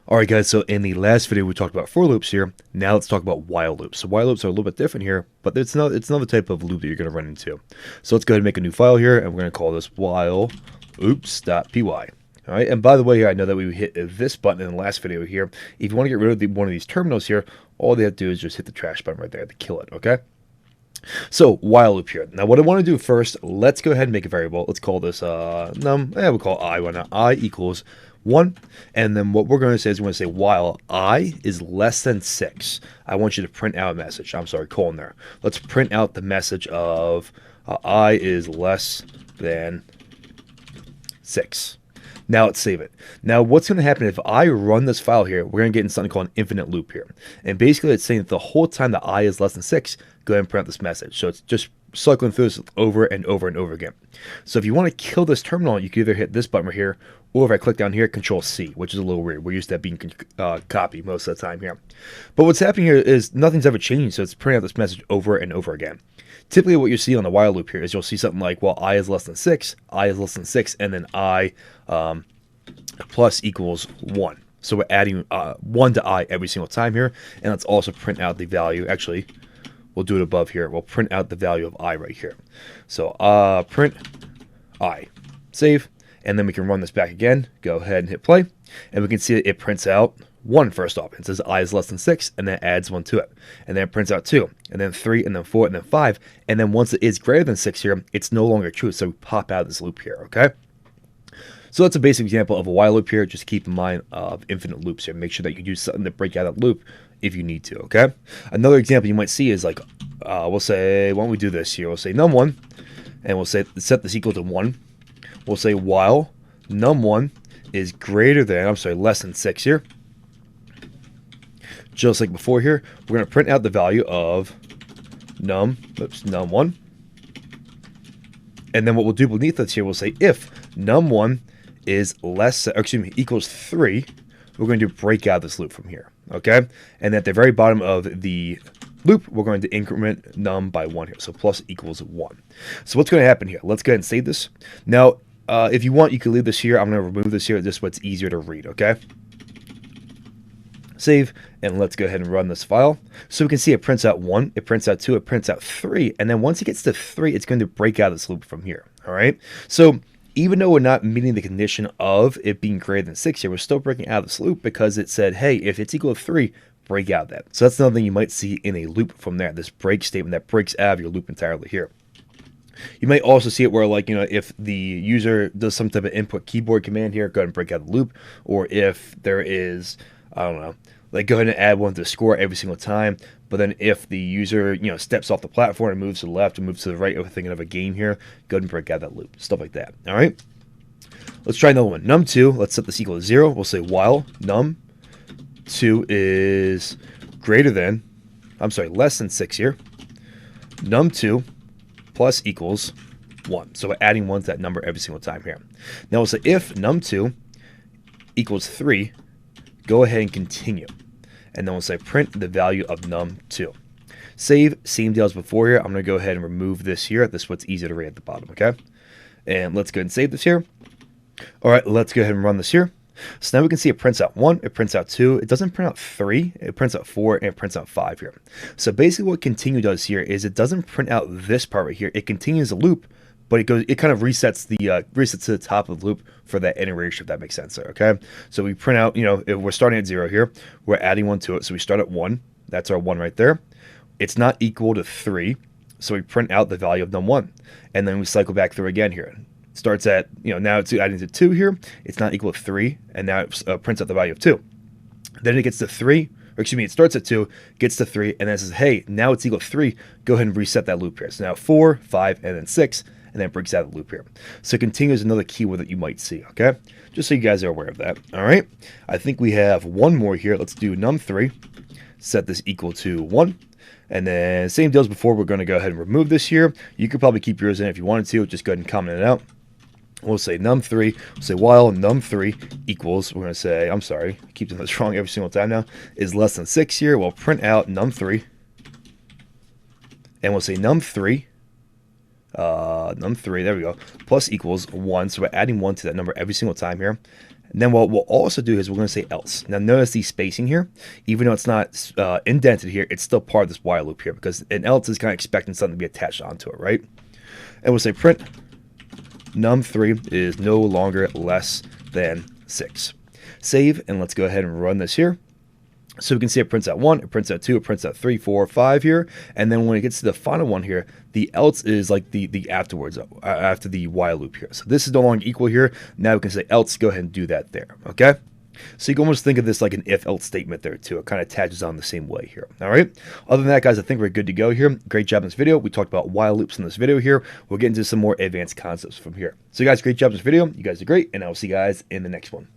Alright guys, so in the last video we talked about for loops here. Now let's talk about while loops. So while loops are a little bit different here, but it's another type of loop that you're going to run into. So let's go ahead and make a new file here, and we're going to call this while oops.py. Alright, and by the way here, I know that we hit this button in the last video here. If you want to get rid of one of these terminals here, all they have to do is just hit the trash button right there to kill it, okay? So while loop here. Now what I want to do first, let's go ahead and make a variable. Let's call this we'll call I. Why not? I equals 1, and then what we're going to say is we're going to say while I is less than 6. I want you to print out a message. I'm sorry, colon there. Let's print out the message of I is less than 6. Now let's save it. Now what's going to happen if I run this file here, we're going to get in something called an infinite loop here. And basically it's saying that the whole time that I is less than 6, go ahead and print out this message. So it's just cycling through this over and over and over again. So if you want to kill this terminal, you can either hit this button right here, or if I click down here, Control C, which is a little weird. We're used to that being copied most of the time here. But what's happening here is nothing's ever changed, so it's printing out this message over and over again. Typically what you see on the while loop here is you'll see something like, well, I is less than 6, I is less than 6, and then I plus equals 1. So we're adding 1 to I every single time here, and let's also print out the value. Actually, we'll do it above here. We'll print out the value of I right here. So print I, save, and then we can run this back again. Go ahead and hit play, and we can see that it prints out 1 first off. It says I is less than 6, and then adds 1 to it. And then it prints out 2, and then 3, and then 4, and then 5. And then once it is greater than 6 here, it's no longer true. So we pop out of this loop here, okay? So that's a basic example of a while loop here. Just keep in mind of infinite loops here. Make sure that you do something to break out of the loop if you need to, okay? Another example you might see is like, we'll say, why don't we do this here? We'll say num1, and we'll say set this equal to 1. We'll say while num1 is less than 6 here. Just like before here, we're going to print out the value of num1. And then what we'll do beneath this here, we'll say if num1 is equals 3, we're going to break out this loop from here, okay? And at the very bottom of the loop, we're going to increment num by 1 here, so plus equals 1. So what's going to happen here? Let's go ahead and save this. Now, if you want, you can leave this here. I'm going to remove this here, just so it's easier to read, okay? Save, and let's go ahead and run this file. So we can see it prints out 1, it prints out 2, it prints out 3, and then once it gets to 3, it's going to break out this loop from here, all right? So even though we're not meeting the condition of it being greater than 6 here, we're still breaking out of this loop because it said, hey, if it's equal to 3, break out of that. So that's another thing you might see in a loop from there, this break statement that breaks out of your loop entirely here. You might also see it where, like, you know, if the user does some type of input keyboard command here, go ahead and break out the loop, or if there is, I don't know, like go ahead and add 1 to the score every single time. But then if the user, you know, steps off the platform and moves to the left and moves to the right, we're thinking of a game here, go ahead and break out that loop, stuff like that. All right, let's try another one. Num2, let's set this equal to 0. We'll say while num2 is less than 6 here. Num2 plus equals 1. So we're adding 1 to that number every single time here. Now we'll say if num2 equals 3, go ahead and continue. And then we'll say print the value of num2. Save, same deal as before here. I'm going to go ahead and remove this here. This is what's easier to read at the bottom, okay? And let's go ahead and save this here. All right, let's go ahead and run this here. So now we can see it prints out 1, it prints out 2, it doesn't print out 3, it prints out 4, and it prints out 5 here. So basically what continue does here is it doesn't print out this part right here. It continues the loop, but it kind of resets to the top of the loop for that iteration, if that makes sense there, okay? So we print out, you know, if we're starting at 0 here, we're adding 1 to it, so we start at 1, that's our 1 right there. It's not equal to 3, so we print out the value of num1, and then we cycle back through again here. It starts at, you know, now it's adding to 2 here, it's not equal to 3, and now it prints out the value of 2. Then it gets to 3, or excuse me, it starts at 2, gets to 3, and then it says, hey, now it's equal to 3, go ahead and reset that loop here. So now 4, 5, and then 6, and then it breaks out of the loop here. So continue is another keyword that you might see, okay? Just so you guys are aware of that, all right? I think we have one more here. Let's do num3, set this equal to 1, and then same deal as before, we're going to go ahead and remove this here. You could probably keep yours in if you wanted to, just go ahead and comment it out. We'll say num3, we'll say while num3 equals, we're going to say, I'm sorry, I keep doing this wrong every single time now, is less than 6 here. We'll print out num3, and we'll say num3, num3, there we go, plus equals 1. So we're adding 1 to that number every single time here. And then what we'll also do is we're going to say else. Now notice the spacing here, even though it's not indented here, it's still part of this while loop here, because an else is kind of expecting something to be attached onto it, right? And we'll say print num3 is no longer less than 6. Save, and let's go ahead and run this here. So we can see it prints out 1, it prints out 2, it prints out 3, 4, 5 here. And then when it gets to the final one here, the else is like the afterwards, after the while loop here. So this is no longer equal here. Now we can say else, go ahead and do that there, okay? So you can almost think of this like an if-else statement there too. It kind of attaches on the same way here, all right? Other than that, guys, I think we're good to go here. Great job in this video. We talked about while loops in this video here. We'll get into some more advanced concepts from here. So guys, great job in this video. You guys are great, and I will see you guys in the next one.